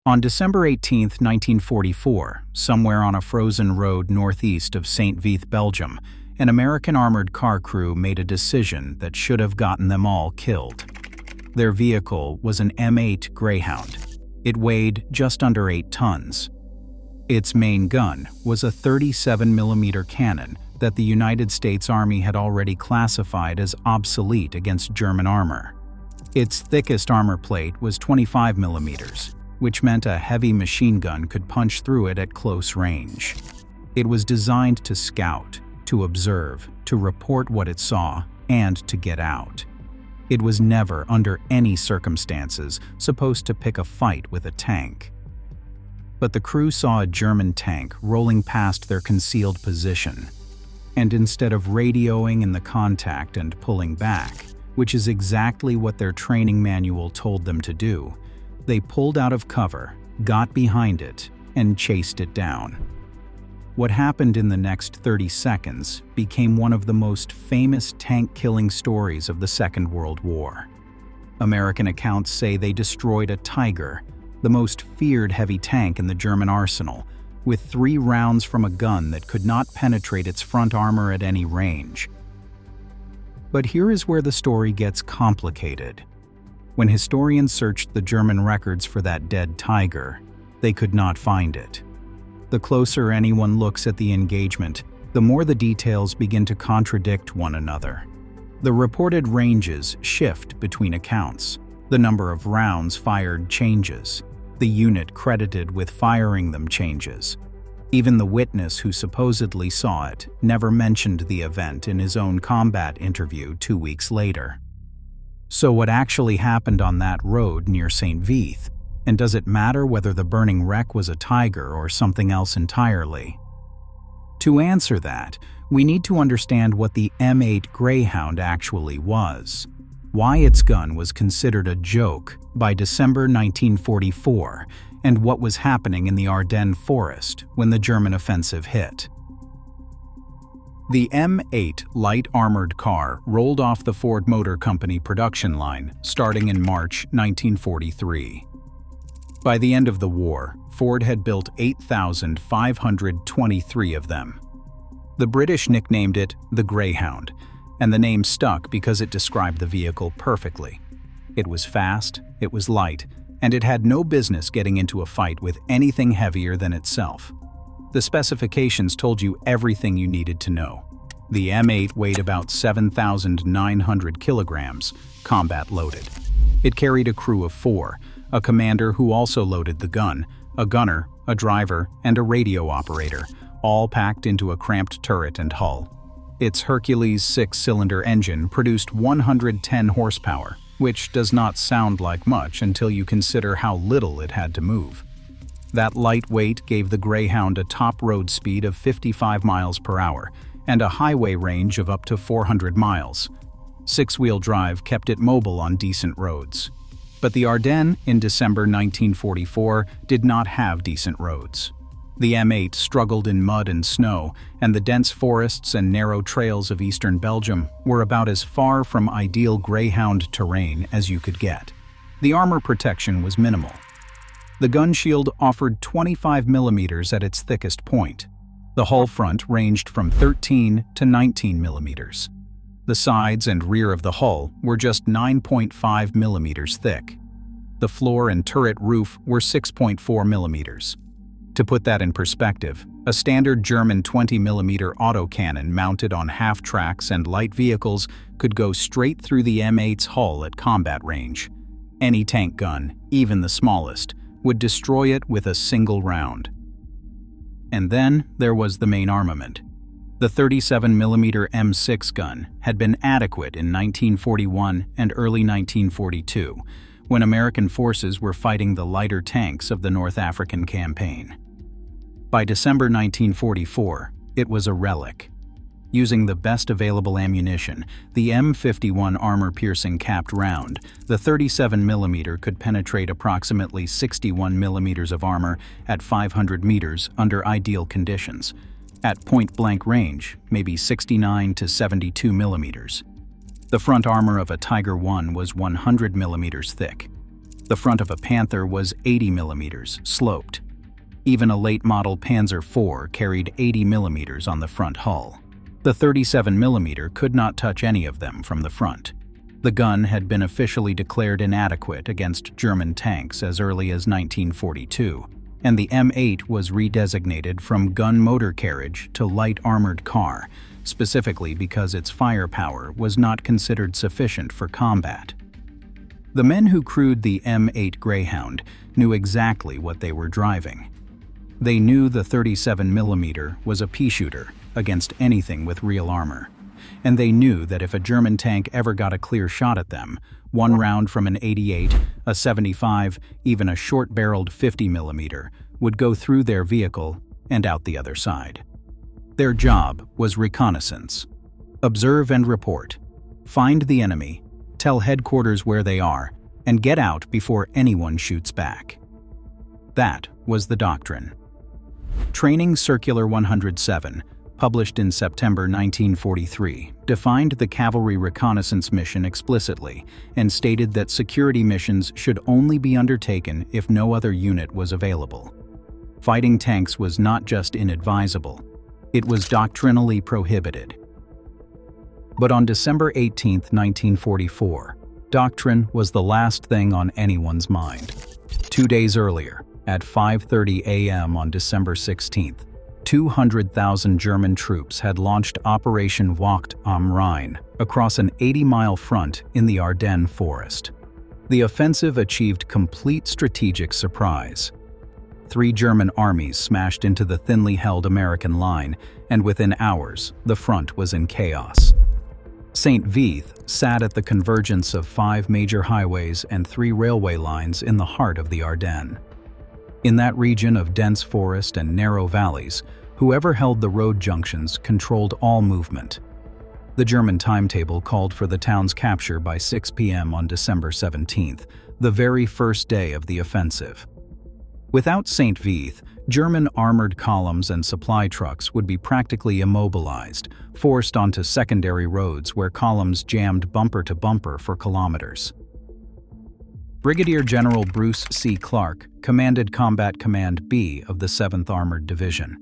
On December 18, 1944, somewhere on a frozen road northeast of St. Vith, Belgium, an American armored car crew made a decision that should have gotten them all killed. Their vehicle was an M8 Greyhound. It weighed just under 8 tons. Its main gun was a 37mm cannon that the United States Army had already classified as obsolete against German armor. Its thickest armor plate was 25mm, which meant a heavy machine gun could punch through it at close range. It was designed to scout, to observe, to report what it saw, and to get out. It was never, under any circumstances, supposed to pick a fight with a tank. But the crew saw a German tank rolling past their concealed position, and instead of radioing in the contact and pulling back, which is exactly what their training manual told them to do, they pulled out of cover, got behind it, and chased it down. What happened in the next 30 seconds became one of the most famous tank-killing stories of the Second World War. American accounts say they destroyed a Tiger, the most feared heavy tank in the German arsenal, with 3 rounds from a gun that could not penetrate its front armor at any range. But here is where the story gets complicated. When historians searched the German records for that dead Tiger, they could not find it. The closer anyone looks at the engagement, the more the details begin to contradict one another. The reported ranges shift between accounts. The number of rounds fired changes. The unit credited with firing them changes. Even the witness who supposedly saw it never mentioned the event in his own combat interview 2 weeks later. So what actually happened on that road near St. Vith? And does it matter whether the burning wreck was a Tiger or something else entirely? To answer that, we need to understand what the M8 Greyhound actually was, why its gun was considered a joke by December 1944, and what was happening in the Ardennes forest when the German offensive hit. The M8 light armored car rolled off the Ford Motor Company production line starting in March 1943. By the end of the war, Ford had built 8,523 of them. The British nicknamed it the Greyhound, and the name stuck because it described the vehicle perfectly. It was fast, it was light, and it had no business getting into a fight with anything heavier than itself. The specifications told you everything you needed to know. The M8 weighed about 7,900 kilograms, combat loaded. It carried a crew of 4, a commander who also loaded the gun, a gunner, a driver, and a radio operator, all packed into a cramped turret and hull. Its Hercules 6-cylinder engine produced 110 horsepower, which does not sound like much until you consider how little it had to move. That light weight gave the Greyhound a top road speed of 55 miles per hour and a highway range of up to 400 miles. 6-wheel drive kept it mobile on decent roads. But the Ardennes in December 1944 did not have decent roads. The M8 struggled in mud and snow, and the dense forests and narrow trails of eastern Belgium were about as far from ideal Greyhound terrain as you could get. The armor protection was minimal. The gun shield offered 25mm at its thickest point. The hull front ranged from 13 to 19mm. The sides and rear of the hull were just 9.5mm thick. The floor and turret roof were 6.4mm. To put that in perspective, a standard German 20mm autocannon mounted on half-tracks and light vehicles could go straight through the M8's hull at combat range. Any tank gun, even the smallest, would destroy it with a single round. And then there was the main armament. The 37mm M6 gun had been adequate in 1941 and early 1942, when American forces were fighting the lighter tanks of the North African campaign. By December 1944, it was a relic. Using the best available ammunition, the M51 armor-piercing capped round, the 37mm could penetrate approximately 61mm of armor at 500 meters under ideal conditions. At point-blank range, maybe 69 to 72mm. The front armor of a Tiger I was 100mm thick. The front of a Panther was 80 millimeters, sloped. Even a late-model Panzer IV carried 80 millimeters on the front hull. The 37 millimeter could not touch any of them from the front. The gun had been officially declared inadequate against German tanks as early as 1942, and the M8 was redesignated from gun motor carriage to light armored car, specifically because its firepower was not considered sufficient for combat. The men who crewed the M8 Greyhound knew exactly what they were driving. They knew the 37 millimeter was a pea-shooter against anything with real armor, and they knew that if a German tank ever got a clear shot at them, one round from an 88, a 75, even a short-barreled 50 millimeter would go through their vehicle and out the other side. Their job was reconnaissance. Observe and report. Find the enemy, tell headquarters where they are, and get out before anyone shoots back. That was the Doctrine. Training Circular 107, published in September 1943, defined the cavalry reconnaissance mission explicitly and stated that security missions should only be undertaken if no other unit was available. Fighting tanks was not just inadvisable, it was doctrinally prohibited. But on December 18, 1944, Doctrine was the last thing on anyone's mind. 2 days earlier, at 5:30 a.m. on December 16th, 200,000 German troops had launched Operation Wacht am Rhein across an 80-mile front in the Ardennes forest. The offensive achieved complete strategic surprise. 3 German armies smashed into the thinly held American line, and within hours, the front was in chaos. St. Vith sat at the convergence of 5 major highways and 3 railway lines in the heart of the Ardennes. In that region of dense forest and narrow valleys, whoever held the road junctions controlled all movement. The German timetable called for the town's capture by 6 p.m. on December 17th, the very first day of the offensive. Without St. Vith, German armored columns and supply trucks would be practically immobilized, forced onto secondary roads where columns jammed bumper to bumper for kilometers. Brigadier General Bruce C. Clark commanded Combat Command B of the 7th Armored Division.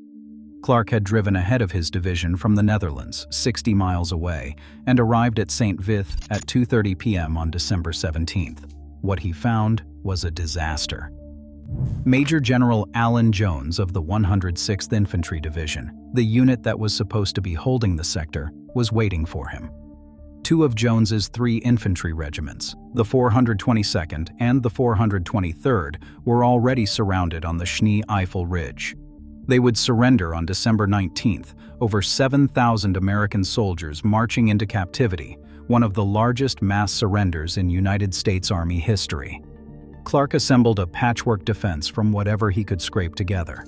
Clark had driven ahead of his division from the Netherlands, 60 miles away, and arrived at St. Vith at 2:30 p.m. on December 17th. What he found was a disaster. Major General Alan Jones of the 106th Infantry Division, the unit that was supposed to be holding the sector, was waiting for him. 2 of Jones's 3 infantry regiments, the 422nd and the 423rd, were already surrounded on the Schnee-Eifel Ridge. They would surrender on December 19th, over 7,000 American soldiers marching into captivity, one of the largest mass surrenders in United States Army history. Clark assembled a patchwork defense from whatever he could scrape together.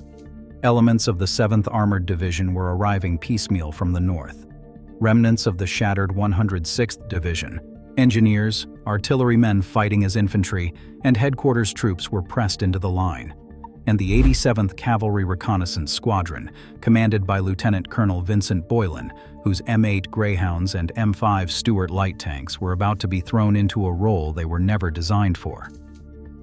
Elements of the 7th Armored Division were arriving piecemeal from the north. Remnants of the shattered 106th Division, engineers, artillerymen fighting as infantry, and headquarters troops were pressed into the line. And the 87th Cavalry Reconnaissance Squadron, commanded by Lieutenant Colonel Vincent Boylan, whose M8 Greyhounds and M5 Stuart light tanks were about to be thrown into a role they were never designed for.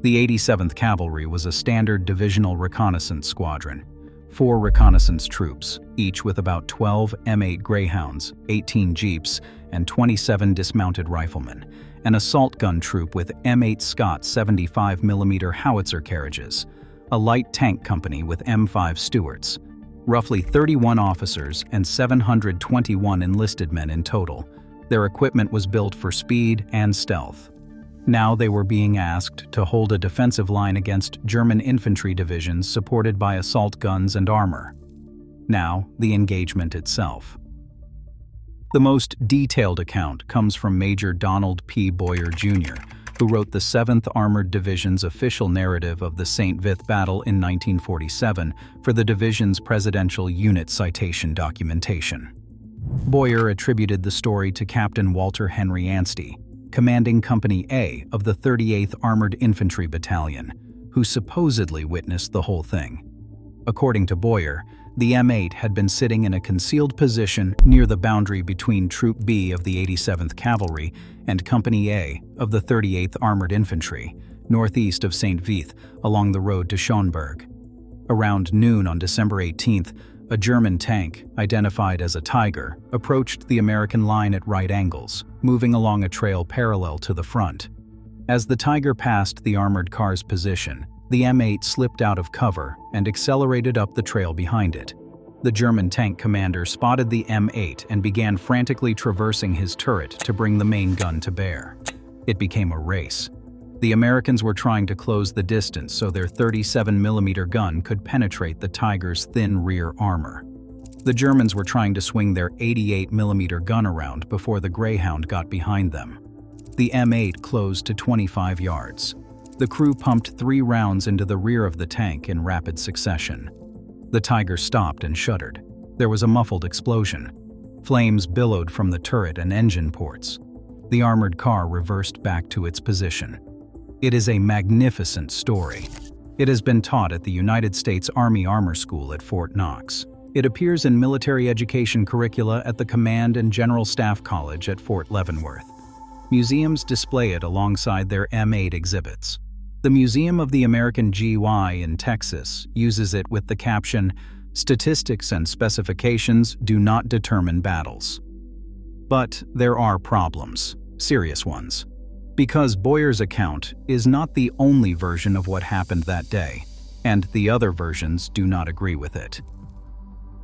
The 87th Cavalry was a standard divisional reconnaissance squadron. 4 reconnaissance troops, each with about 12 M8 Greyhounds, 18 Jeeps, and 27 dismounted riflemen, an assault gun troop with M8 Scott 75mm howitzer carriages, a light tank company with M5 Stuarts, roughly 31 officers and 721 enlisted men in total. Their equipment was built for speed and stealth. Now they were being asked to hold a defensive line against German infantry divisions supported by assault guns and armor. Now, the engagement itself. The most detailed account comes from Major Donald P. Boyer, Jr., who wrote the 7th Armored Division's official narrative of the St. Vith battle in 1947 for the division's Presidential Unit Citation documentation. Boyer attributed the story to Captain Walter Henry Anstey, commanding Company A of the 38th Armored Infantry Battalion, who supposedly witnessed the whole thing. According to Boyer, the M8 had been sitting in a concealed position near the boundary between Troop B of the 87th Cavalry and Company A of the 38th Armored Infantry, northeast of St. Vith, along the road to Schönberg. Around noon on December 18th, a German tank, identified as a Tiger, approached the American line at right angles, moving along a trail parallel to the front. As the Tiger passed the armored car's position, the M8 slipped out of cover and accelerated up the trail behind it. The German tank commander spotted the M8 and began frantically traversing his turret to bring the main gun to bear. It became a race. The Americans were trying to close the distance so their 37mm gun could penetrate the Tiger's thin rear armor. The Germans were trying to swing their 88mm gun around before the Greyhound got behind them. The M8 closed to 25 yards. The crew pumped 3 rounds into the rear of the tank in rapid succession. The Tiger stopped and shuddered. There was a muffled explosion. Flames billowed from the turret and engine ports. The armored car reversed back to its position. It is a magnificent story. It has been taught at the United States Army Armor School at Fort Knox. It appears in military education curricula at the Command and General Staff College at Fort Leavenworth. Museums display it alongside their M8 exhibits. The Museum of the American GY in Texas uses it with the caption, "Statistics and specifications do not determine battles." But there are problems, serious ones. Because Boyer's account is not the only version of what happened that day, and the other versions do not agree with it.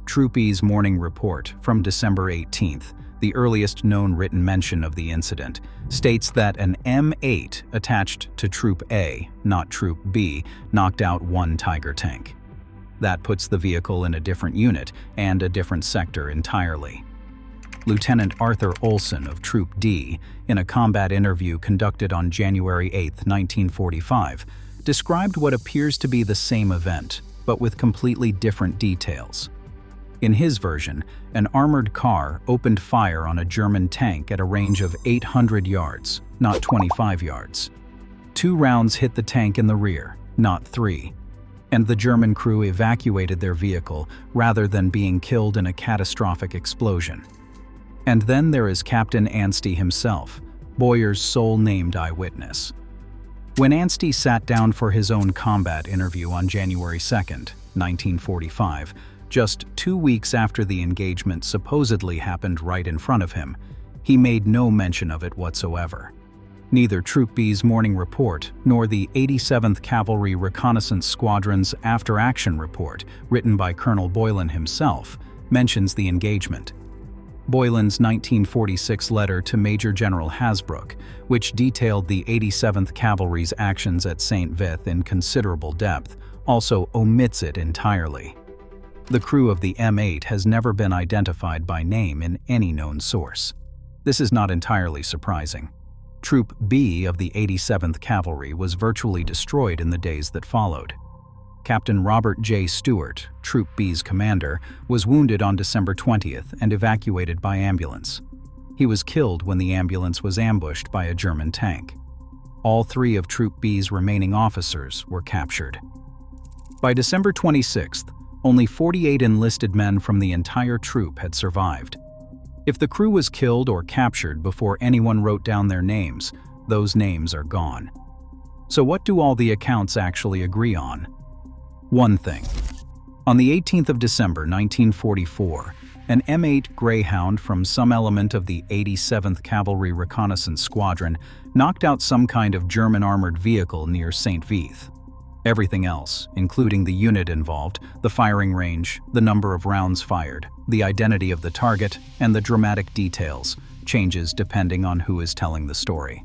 Troop E's morning report from December 18th, the earliest known written mention of the incident, states that an M8 attached to Troop A, not Troop B, knocked out 1 Tiger tank. That puts the vehicle in a different unit and a different sector entirely. Lieutenant Arthur Olson of Troop D, in a combat interview conducted on January 8, 1945, described what appears to be the same event, but with completely different details. In his version, an armored car opened fire on a German tank at a range of 800 yards, not 25 yards. 2 rounds hit the tank in the rear, not 3. And the German crew evacuated their vehicle rather than being killed in a catastrophic explosion. And then there is Captain Anstey himself, Boyer's sole named eyewitness. When Anstey sat down for his own combat interview on January 2, 1945, just 2 weeks after the engagement supposedly happened right in front of him, he made no mention of it whatsoever. Neither Troop B's morning report nor the 87th Cavalry Reconnaissance Squadron's after-action report, written by Colonel Boylan himself, mentions the engagement. Boylan's 1946 letter to Major General Hasbrouck, which detailed the 87th Cavalry's actions at St. Vith in considerable depth, also omits it entirely. The crew of the M8 has never been identified by name in any known source. This is not entirely surprising. Troop B of the 87th Cavalry was virtually destroyed in the days that followed. Captain Robert J. Stewart, Troop B's commander, was wounded on December 20th and evacuated by ambulance. He was killed when the ambulance was ambushed by a German tank. All 3 of Troop B's remaining officers were captured. By December 26th, only 48 enlisted men from the entire troop had survived. If the crew was killed or captured before anyone wrote down their names, those names are gone. So what do all the accounts actually agree on? One thing. On the 18th of December 1944, an M8 Greyhound from some element of the 87th Cavalry Reconnaissance Squadron knocked out some kind of German armored vehicle near St. Vith. Everything else, including the unit involved, the firing range, the number of rounds fired, the identity of the target, and the dramatic details, changes depending on who is telling the story.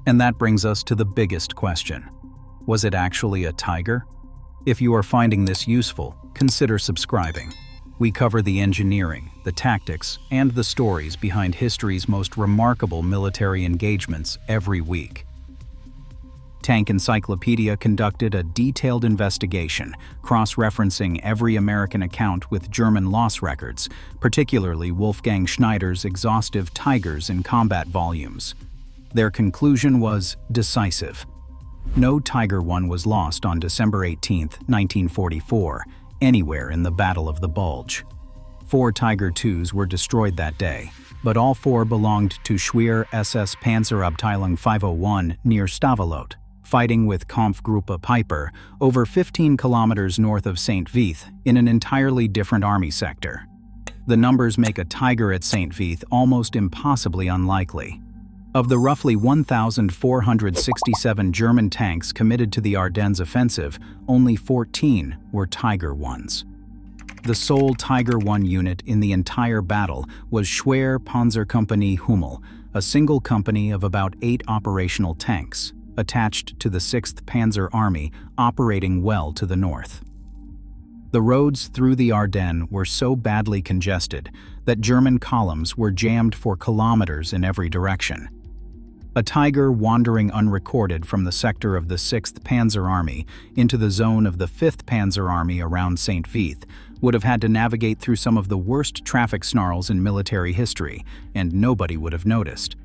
And that brings us to the biggest question. Was it actually a Tiger? If you are finding this useful, consider subscribing. We cover the engineering, the tactics, and the stories behind history's most remarkable military engagements every week. Tank Encyclopedia conducted a detailed investigation, cross-referencing every American account with German loss records, particularly Wolfgang Schneider's exhaustive Tigers in Combat volumes. Their conclusion was decisive. No Tiger I was lost on December 18, 1944, anywhere in the Battle of the Bulge. 4 Tiger IIs were destroyed that day, but all 4 belonged to Schwer SS Panzerabteilung 501 near Stavelot, fighting with Kampfgruppe Piper over 15 kilometers north of St. Vith in an entirely different army sector. The numbers make a Tiger at St. Vith almost impossibly unlikely. Of the roughly 1,467 German tanks committed to the Ardennes offensive, only 14 were Tiger Is. The sole Tiger I unit in the entire battle was Schwer Panzerkompanie Hummel, a single company of about 8 operational tanks, attached to the 6th Panzer Army operating well to the north. The roads through the Ardennes were so badly congested that German columns were jammed for kilometers in every direction. A Tiger wandering unrecorded from the sector of the 6th Panzer Army into the zone of the 5th Panzer Army around St. Vith would have had to navigate through some of the worst traffic snarls in military history, and nobody would have noticed.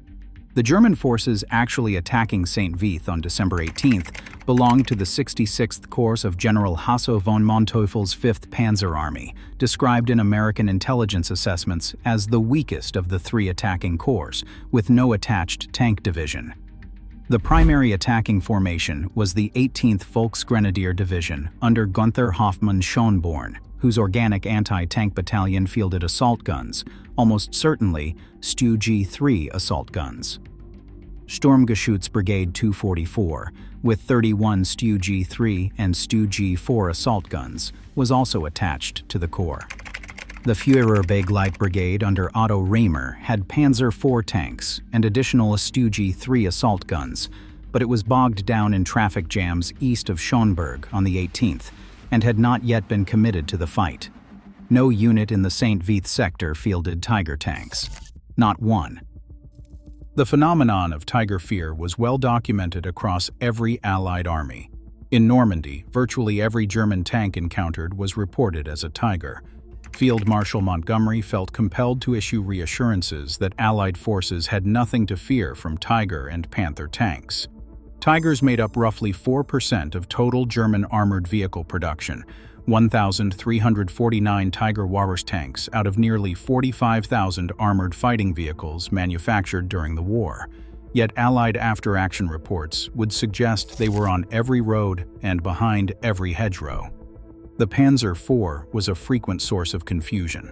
The German forces actually attacking St. Vith on December 18th belonged to the 66th Corps of General Hasso von Manteuffel's 5th Panzer Army, described in American intelligence assessments as the weakest of the 3 attacking corps, with no attached tank division. The primary attacking formation was the 18th Volksgrenadier Division under Gunther Hoffmann Schönborn, whose organic anti-tank battalion fielded assault guns, almost certainly Stu G3 assault guns. Sturmgeschütz Brigade 244, with 31 Stu G3 and Stu G4 assault guns, was also attached to the corps. The Führerbegleiter Brigade under Otto Rehmer had Panzer IV tanks and additional Stu G3 assault guns, but it was bogged down in traffic jams east of Schönberg on the 18th, and had not yet been committed to the fight. No unit in the St. Vith sector fielded Tiger tanks. Not one. The phenomenon of Tiger fear was well documented across every Allied army. In Normandy, virtually every German tank encountered was reported as a Tiger. Field Marshal Montgomery felt compelled to issue reassurances that Allied forces had nothing to fear from Tiger and Panther tanks. Tigers made up roughly 4% of total German armored vehicle production, 1,349 Tiger Walrus tanks out of nearly 45,000 armored fighting vehicles manufactured during the war. Yet Allied after-action reports would suggest they were on every road and behind every hedgerow. The Panzer IV was a frequent source of confusion.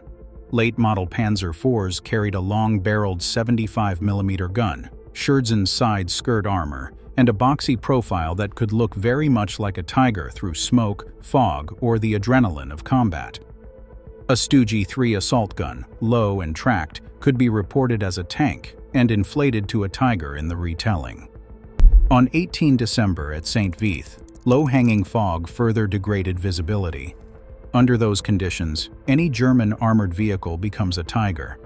Late-model Panzer IVs carried a long-barreled 75mm gun, Scherzen side skirt armor, and a boxy profile that could look very much like a Tiger through smoke, fog, or the adrenaline of combat. A Stu G3 assault gun, low and tracked, could be reported as a tank and inflated to a Tiger in the retelling. On 18 December at St. Vith, low-hanging fog further degraded visibility. Under those conditions, any German armored vehicle becomes a Tiger.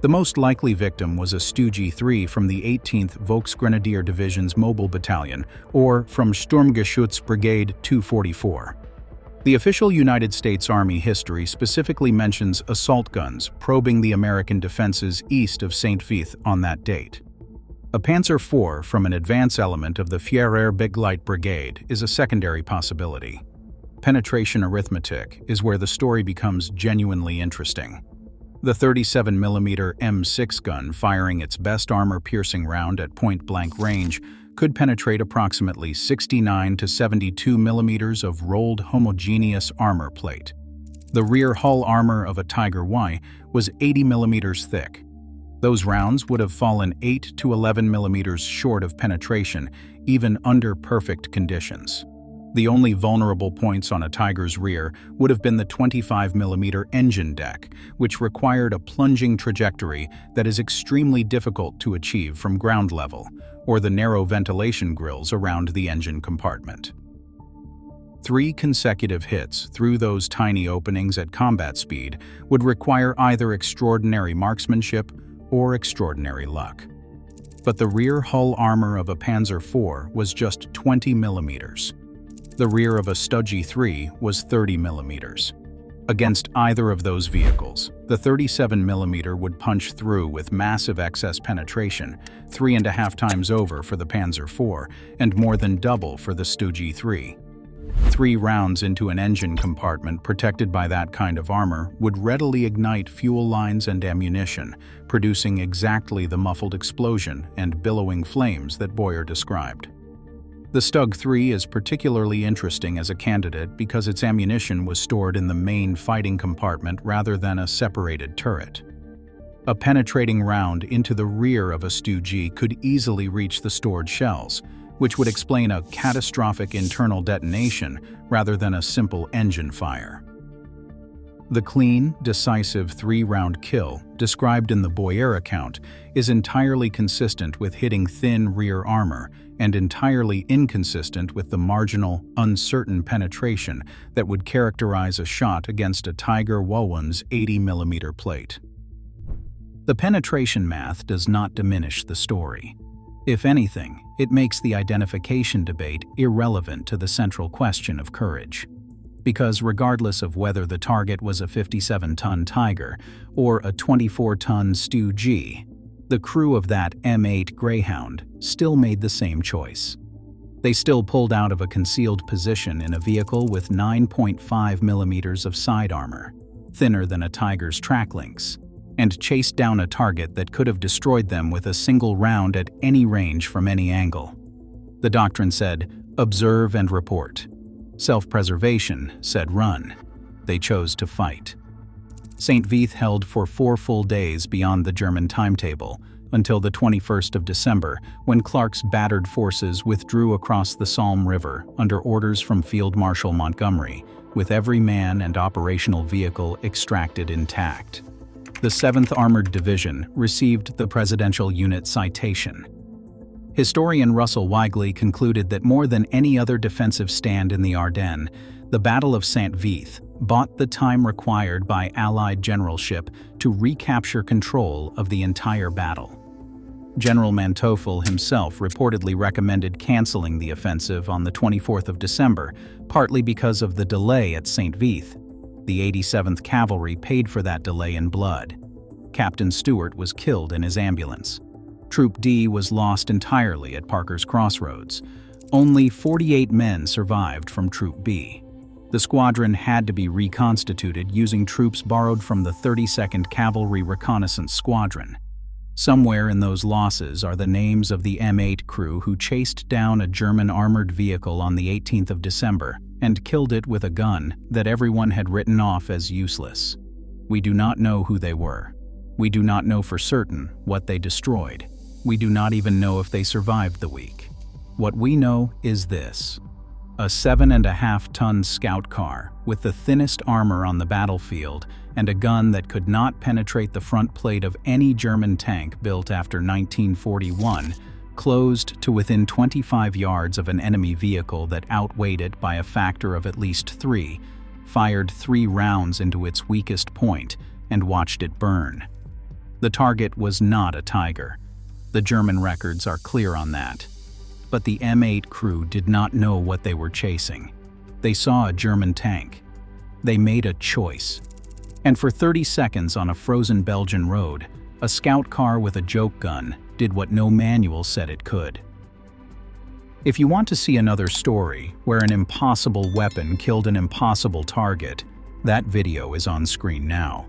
The most likely victim was a Stu G3 from the 18th Volksgrenadier Division's Mobile Battalion, or from Sturmgeschütz Brigade 244. The official United States Army history specifically mentions assault guns probing the American defenses east of St. Vith on that date. A Panzer IV from an advance element of the Führerbegleiter Brigade is a secondary possibility. Penetration arithmetic is where the story becomes genuinely interesting. The 37mm M6 gun firing its best armor-piercing round at point-blank range could penetrate approximately 69 to 72mm of rolled homogeneous armor plate. The rear hull armor of a Tiger Y was 80mm thick. Those rounds would have fallen 8 to 11mm short of penetration, even under perfect conditions. The only vulnerable points on a Tiger's rear would have been the 25mm engine deck, which required a plunging trajectory that is extremely difficult to achieve from ground level, or the narrow ventilation grills around the engine compartment. 3 consecutive hits through those tiny openings at combat speed would require either extraordinary marksmanship or extraordinary luck. But the rear hull armor of a Panzer IV was just 20mm. The rear of a Stu G3 was 30mm. Against either of those vehicles, the 37mm would punch through with massive excess penetration, 3.5 times over for the Panzer IV and more than double for the Stu G3. 3 rounds into an engine compartment protected by that kind of armor would readily ignite fuel lines and ammunition, producing exactly the muffled explosion and billowing flames that Boyer described. The Stug 3 is particularly interesting as a candidate because its ammunition was stored in the main fighting compartment rather than a separated turret. A penetrating round into the rear of a Stu-G could easily reach the stored shells, which would explain a catastrophic internal detonation rather than a simple engine fire. The clean, decisive 3-round kill, described in the Boyer account, is entirely consistent with hitting thin rear armor and entirely inconsistent with the marginal, uncertain penetration that would characterize a shot against a Tiger Wowen's 80mm plate. The penetration math does not diminish the story. If anything, it makes the identification debate irrelevant to the central question of courage. Because regardless of whether the target was a 57-ton Tiger or a 24-ton Stu-G, the crew of that M8 Greyhound still made the same choice. They still pulled out of a concealed position in a vehicle with 9.5mm of side armor, thinner than a Tiger's track links, and chased down a target that could have destroyed them with a single round at any range from any angle. The Doctrine said, "Observe and report." Self-preservation said, "Run." They chose to fight. St. Vith held for 4 full days beyond the German timetable, until the 21st of December, when Clark's battered forces withdrew across the Salm River under orders from Field Marshal Montgomery, with every man and operational vehicle extracted intact. The 7th Armored Division received the Presidential Unit Citation. Historian Russell Weigley concluded that more than any other defensive stand in the Ardennes, the Battle of St. Vith bought the time required by Allied generalship to recapture control of the entire battle. General Manteuffel himself reportedly recommended canceling the offensive on the 24th of December, partly because of the delay at St. Vith. The 87th Cavalry paid for that delay in blood. Captain Stewart was killed in his ambulance. Troop D was lost entirely at Parker's Crossroads. Only 48 men survived from Troop B. The squadron had to be reconstituted using troops borrowed from the 32nd Cavalry Reconnaissance Squadron. Somewhere in those losses are the names of the M8 crew who chased down a German armored vehicle on the 18th of December and killed it with a gun that everyone had written off as useless. We do not know who they were. We do not know for certain what they destroyed. We do not even know if they survived the week. What we know is this: a 7.5-ton scout car with the thinnest armor on the battlefield and a gun that could not penetrate the front plate of any German tank built after 1941 closed to within 25 yards of an enemy vehicle that outweighed it by a factor of at least 3, fired 3 rounds into its weakest point, and watched it burn. The target was not a Tiger. The German records are clear on that. But the M8 crew did not know what they were chasing. They saw a German tank. They made a choice. And for 30 seconds on a frozen Belgian road, a scout car with a joke gun did what no manual said it could. If you want to see another story where an impossible weapon killed an impossible target, that video is on screen now.